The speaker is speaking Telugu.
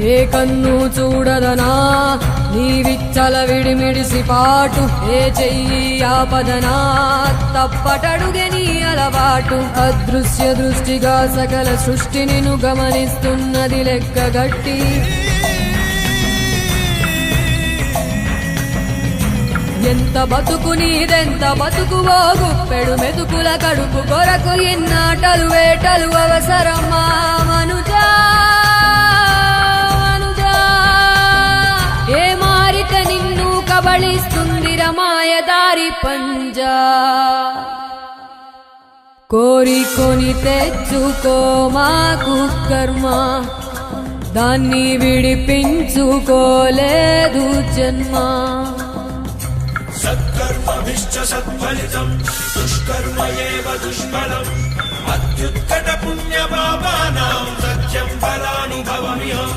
ఏ కన్ను చూడదనా నీ విచ్చల విడిమిడిసి పాటు, ఏ చెయ్యి ఆపదనా తప్పటడుగే నీ అలవాటు. అదృశ్య దృష్టిగా సకల సృష్టిని ను గమనిస్తున్నది లెక్కగట్టి, ఎంత బతుకు నీదెంత బతుకువో గుప్పెడు మెతుకుల కడుపు కొరకు ఎన్నాటలు వేటలు అవసరమా మనుజా మనుజా. ఏ మారిత నిన్ను కబళిస్తుంది రమాయదారి పంజా. కోరికొని తెచ్చుకో మాకు కర్మ, దాన్ని విడిపించుకోలేదు జన్మ. సత్కర్మభిశ్చ సత్ఫలితం దుష్కర్మ ఏవ దుష్ఫలం. అత్యుత్కట పుణ్య పాపానాం సత్యం ఫలానుభవమిహం.